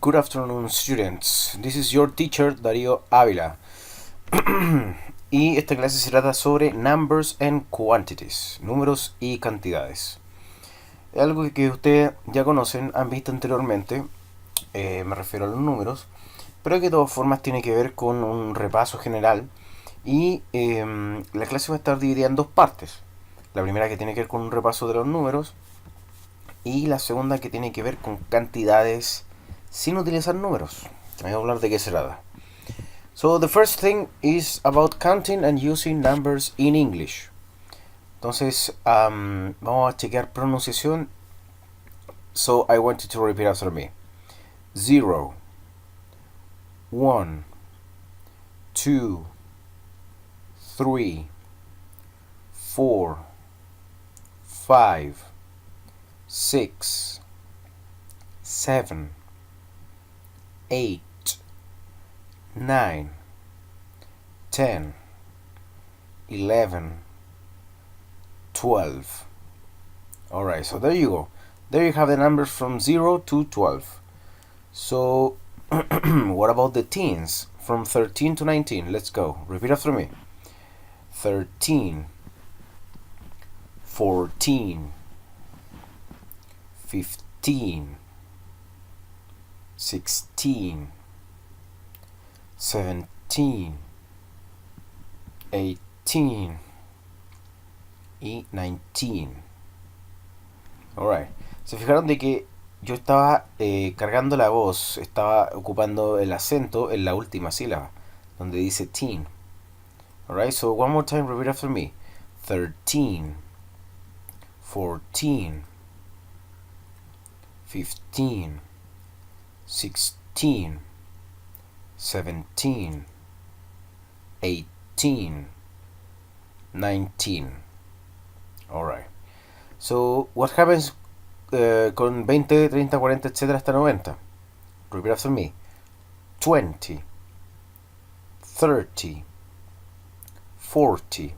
Good afternoon, students. This is your teacher, Darío Ávila. Y esta clase se trata sobre numbers and quantities, números y cantidades. Es algo que ustedes ya conocen, han visto anteriormente, me refiero a los números, pero que de todas formas tiene que ver con un repaso general. Y la clase va a estar dividida en dos partes. La primera que tiene que ver con un repaso de los números y la segunda que tiene que ver con cantidades sin utilizar números. Voy a hablar de qué se trata. So the first thing is about counting and using numbers in English. Entonces vamos a chequear pronunciación. So I want you to repeat after me. 0, 1, 2, 3, 4, 5, 6, 7, 8, 9, 10, 11, 12. Alright, so there you go. There you have the numbers from 0 to 12. So, what about the teens? From 13 to 19. Let's go. Repeat after me. 13, 14, 15, 16, 17, 18 y 19. Alright. Se fijaron de que yo estaba cargando la voz, estaba ocupando el acento en la última sílaba, donde dice teen. Alright, so one more time, repeat after me. 13, 14, 15, 16, 17, 18, 19. Alright. So, what happens con 20, 30, 40, etc. hasta 90? Repeat after me. 20, 30, 40,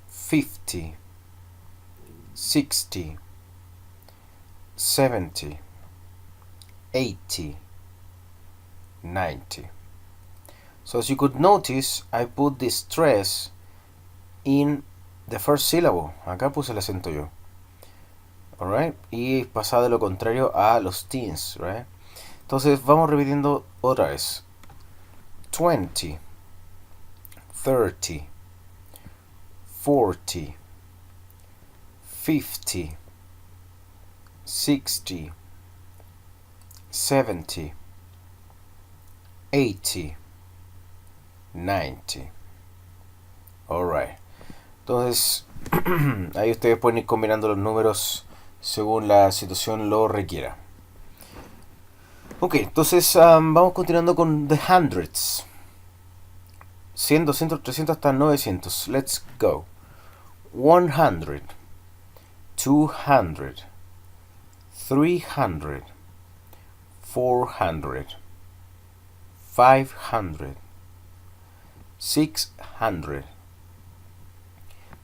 50, 60, 70, 80, 90. So as you could notice, I put the stress in the first syllable. Acá puse el acento yo. Alright? Y pasaba de lo contrario a los teens, right? Entonces vamos repitiendo otra vez. 20, 30, 40, 50, 60, 70, 80, 90. Alright. Entonces, ahí ustedes pueden ir combinando los números según la situación lo requiera. Ok, entonces vamos continuando con the hundreds. 100, 200, 300 hasta 900. Let's go. 100, 200, 300, 400, 500, 600,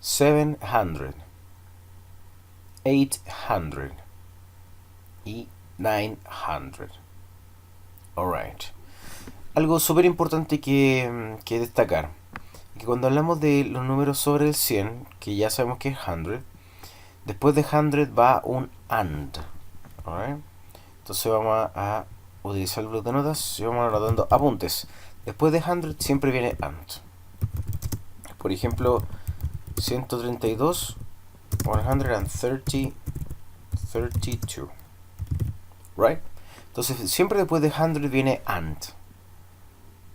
700, 800 y 900. Alright. Algo súper importante que destacar, que cuando hablamos de los números sobre el 100, que ya sabemos que es 100, después de 100 va un AND. Alright. Entonces vamos a utilizar el bloc de notas y vamos anotando apuntes. Después de 100 siempre viene AND. Por ejemplo, 132, 130, 32. Right? Entonces siempre después de 100 viene AND.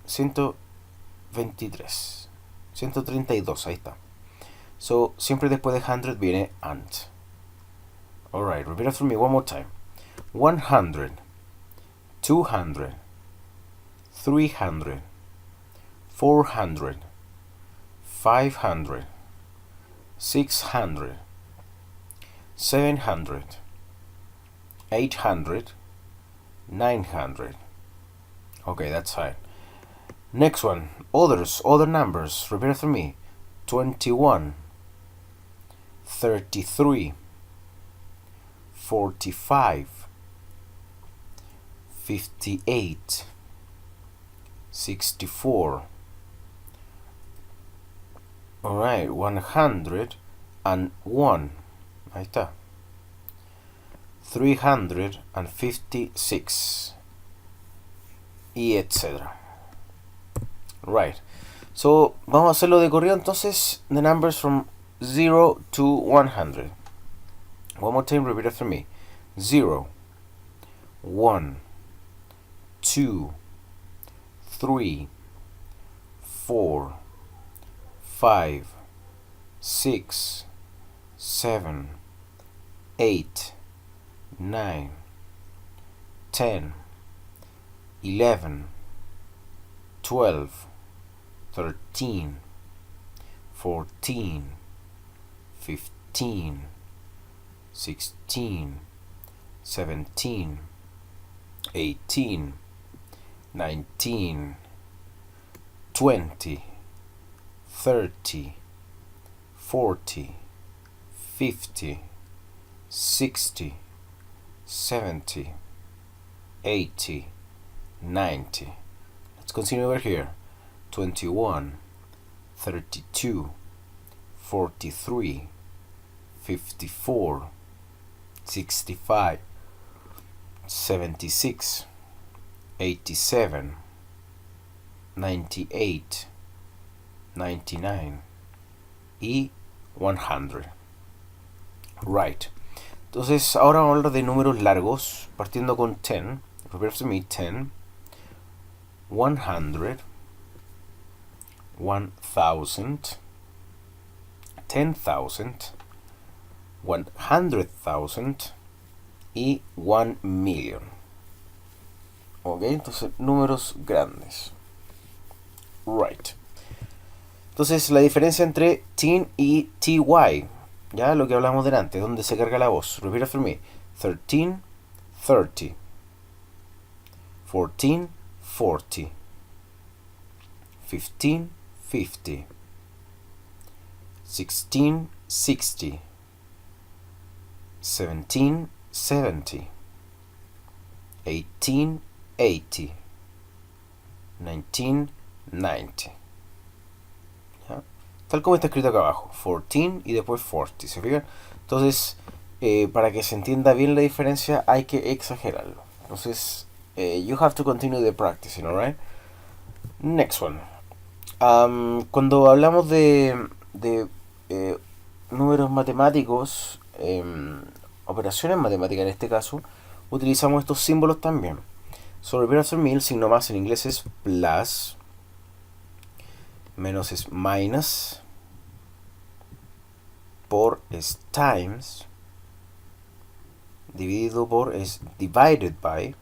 123, 132, ahí está. So, siempre después de 100 viene AND. Alright, repeat after me one more time. 100, 200, 300, 400, 500, 600, 700, 800, 900. Okay, that's fine. Next one, others, other numbers. Repeat after me. 21, 33, 45, 58, 64. Alright, 101. Ahí está. 356. Y etcétera. Right. So, vamos a hacerlo de corrido entonces. The numbers from 0 to 100. One more time, repeat after me. 0, 1, 2, 3, 4, 5, 6, 7, 8, 9, 10, 11, 12, 13, 14, 15, 16, 17, 18, 19, 20, 30, 40, 50, 60, 70, 80, 90. Let's continue over here. 21, 32, 43, 54, 65, 76, 87, 98, 99 y 100. Right. Entonces ahora vamos a hablar de números largos, partiendo con 10. Repeat after me. 10, 100, 1000, 10,000, 100,000 y 1 million. Ok, entonces números grandes. Right. Entonces la diferencia entre teen y ty, ya lo que hablamos delante, donde se carga la voz. Repeat after me. 13, 30, 14, 40, 15, 50, 16, 60, 17, 70, 18, 80, 19, 90. ¿Ya? Tal como está escrito acá abajo, 14 y después 40, ¿se fijan? Entonces, para que se entienda bien la diferencia hay que exagerarlo. Entonces, you have to continue the practicing, alright? Next one. Cuando hablamos de números matemáticos, operaciones matemáticas en este caso, utilizamos estos símbolos también. So, repeat after me, el signo más en inglés es plus, menos es minus, por es times, dividido por es divided by,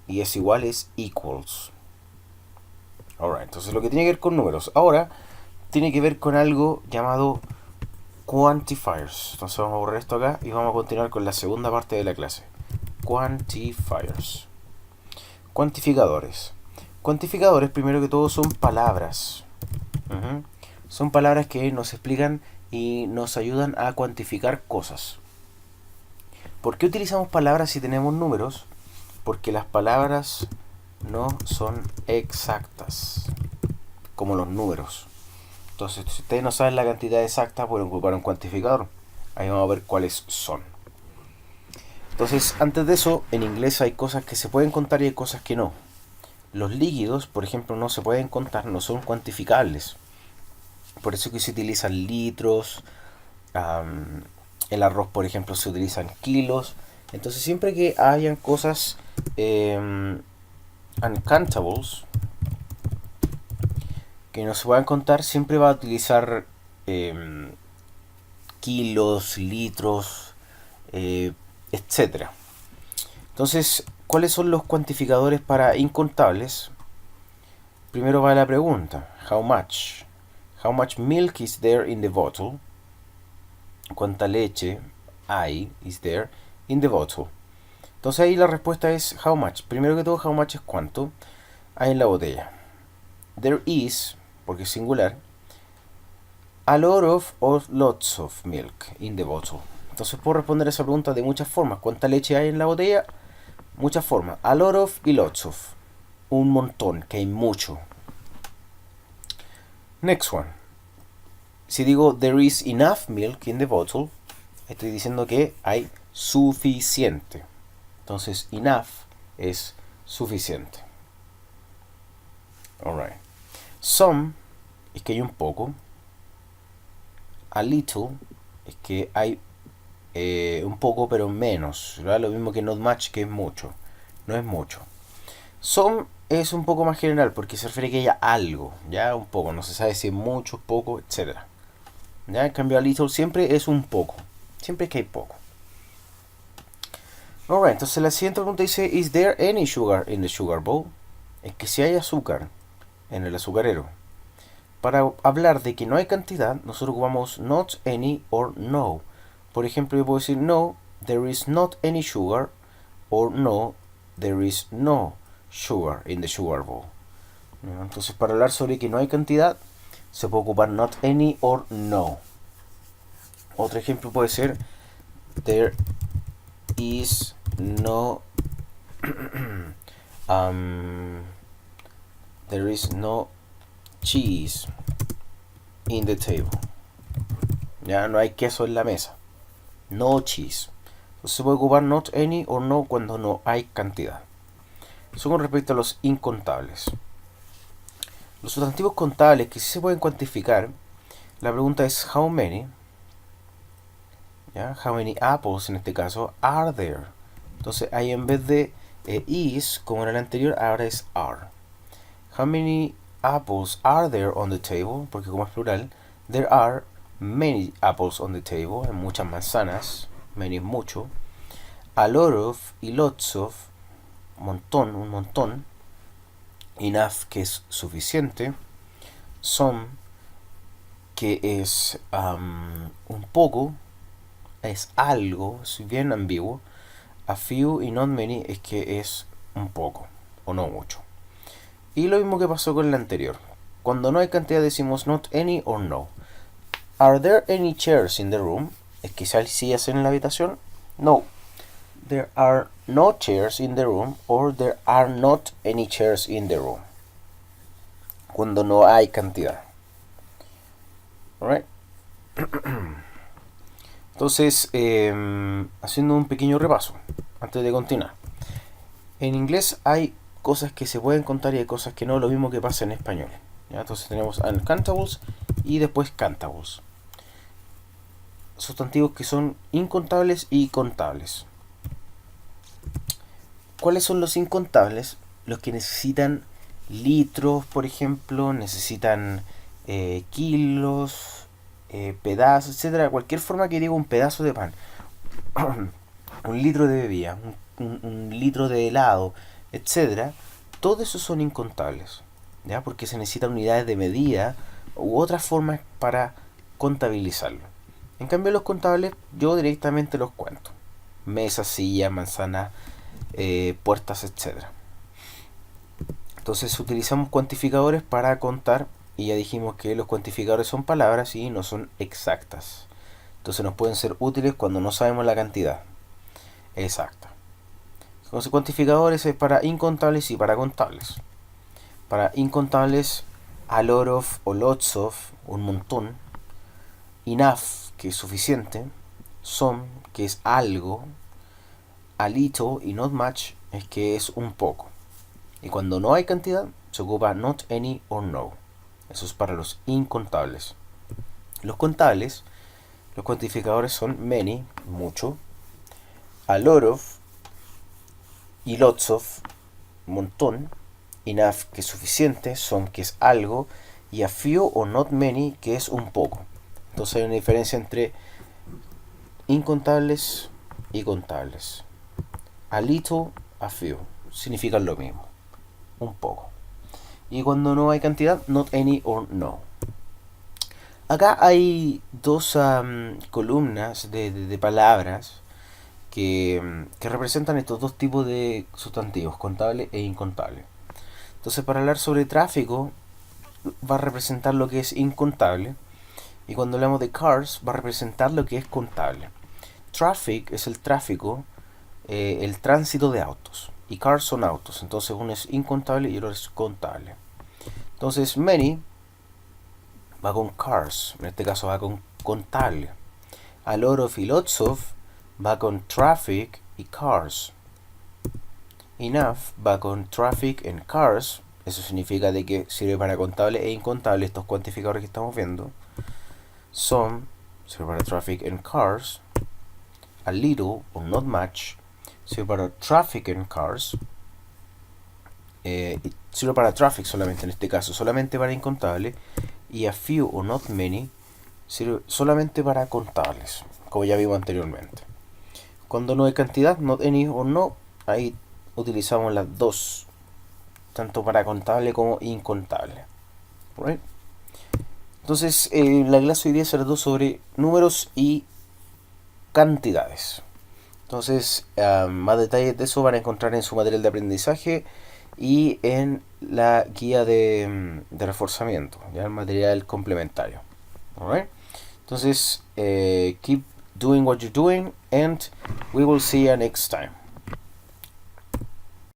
y es igual es equals. Alright, entonces lo que tiene que ver con números ahora tiene que ver con algo llamado quantifiers. Entonces vamos a borrar esto acá y vamos a continuar con la segunda parte de la clase. Quantifiers. Cuantificadores. Cuantificadores, primero que todo, son palabras. Son palabras que nos explican y nos ayudan a cuantificar cosas. ¿Por qué utilizamos palabras si tenemos números? Porque las palabras no son exactas, como los números. Entonces, si ustedes no saben la cantidad exacta, pueden ocupar un cuantificador. Ahí vamos a ver cuáles son. Entonces, antes de eso, en inglés hay cosas que se pueden contar y hay cosas que no. Los líquidos, por ejemplo, no se pueden contar, no son cuantificables. Por eso que se utilizan litros, el arroz, por ejemplo, se utilizan kilos. Entonces, siempre que hayan cosas uncountables, que no se puedan contar, siempre va a utilizar kilos, litros, etcétera. Entonces, ¿cuáles son los cuantificadores para incontables? Primero va la pregunta, how much? How much milk is there in the bottle? ¿Cuánta leche hay, is there, in the bottle? Entonces ahí la respuesta es how much. Primero que todo, how much es cuánto hay en la botella. There is, porque es singular, a lot of or lots of milk in the bottle. Entonces puedo responder esa pregunta de muchas formas. ¿Cuánta leche hay en la botella? Muchas formas. A lot of y lots of. Un montón, que hay mucho. Next one. Si digo there is enough milk in the bottle, estoy diciendo que hay suficiente. Entonces, enough es suficiente. Alright. Some es que hay un poco. A little es que hay un poco pero menos, ¿verdad? Lo mismo que not much, que es mucho. No es mucho. Some es un poco más general porque se refiere a que haya algo, ya un poco, no se sabe si es mucho, poco, etc. Ya, en cambio a little siempre es un poco, siempre es que hay poco. Alright, entonces la siguiente pregunta dice, ¿Is there any sugar in the sugar bowl? Es que si hay azúcar en el azucarero. Para hablar de que no hay cantidad, nosotros ocupamos not any or no. Por ejemplo, yo puedo decir no, there is not any sugar, or no, there is no sugar in the sugar bowl. Entonces, para hablar sobre que no hay cantidad, se puede ocupar not any or no. Otro ejemplo puede ser there is no there is no cheese in the table. Ya no hay queso en la mesa. No cheese. Entonces se puede ocupar not any or no cuando no hay cantidad. Eso con respecto a los incontables. Los sustantivos contables que sí se pueden cuantificar, la pregunta es how many. ¿Ya? How many apples en este caso are there. Entonces ahí en vez de is, como en el anterior, ahora es are. How many apples are there on the table? Porque como es plural, there are many apples on the table. Hay muchas manzanas. Many es mucho. A lot of y lots of. Montón, un montón. Enough, que es suficiente. Some, que es un poco. Es algo, es bien ambiguo. A few y not many es que es un poco o no mucho. Y lo mismo que pasó con el anterior. Cuando no hay cantidad decimos not any or no. Are there any chairs in the room? Es que si hay sillas en la habitación. No. There are no chairs in the room, or there are not any chairs in the room. Cuando no hay cantidad. Alright. Entonces, haciendo un pequeño repaso antes de continuar. En inglés hay cosas que se pueden contar y hay cosas que no, lo mismo que pasa en español. ¿Ya? Entonces tenemos uncountables y después countables. Sustantivos que son incontables y contables. ¿Cuáles son los incontables? Los que necesitan litros, por ejemplo, necesitan kilos, pedazos, etcétera. Cualquier forma que diga un pedazo de pan, un litro de bebida, un litro de helado, etcétera. Todos esos son incontables, ¿ya? Porque se necesitan unidades de medida u otras formas para contabilizarlo. En cambio, los contables yo directamente los cuento. Mesas, sillas, manzanas, puertas, etc. Entonces utilizamos cuantificadores para contar y ya dijimos que los cuantificadores son palabras y no son exactas. Entonces nos pueden ser útiles cuando no sabemos la cantidad exacta. Entonces cuantificadores es para incontables y para contables. Para incontables, a lot of o lots of, un montón. Enough, que es suficiente. Some, que es algo. A little y not much es que es un poco. Y cuando no hay cantidad, se ocupa not any or no. Eso es para los incontables. Los contables, los cuantificadores son many, mucho. A lot of y lots of, montón. Enough, que es suficiente. Some, que es algo. Y a few o not many, que es un poco. Entonces hay una diferencia entre incontables y contables. A little, a few, significan lo mismo, un poco. Y cuando no hay cantidad, not any or no. Acá hay dos columnas de palabras que representan estos dos tipos de sustantivos, contable e incontable. Entonces, para hablar sobre tráfico, va a representar lo que es incontable. Y cuando hablamos de cars, va a representar lo que es contable. Traffic es el tráfico. el tránsito de autos. Y cars son autos, entonces uno es incontable y el otro es contable. Entonces many va con cars, en este caso va con contable. A lot of y lots of va con traffic y cars. Enough va con traffic and cars. Eso significa de que sirve para contable e incontable estos cuantificadores que estamos viendo. Some sirve para traffic and cars. A little or not much sirve para traffic and cars. Sirve para traffic solamente en este caso, solamente para incontable. Y a few or not many sirve solamente para contables, como ya vimos anteriormente. Cuando no hay cantidad, not any o no, ahí utilizamos las dos, tanto para contable como incontable. Right? Entonces, la clase hoy día se trató sobre números y cantidades. Entonces, más detalles de eso van a encontrar en su material de aprendizaje y en la guía de reforzamiento, ya el material complementario. Alright? Entonces, keep doing what you're doing and we will see you next time.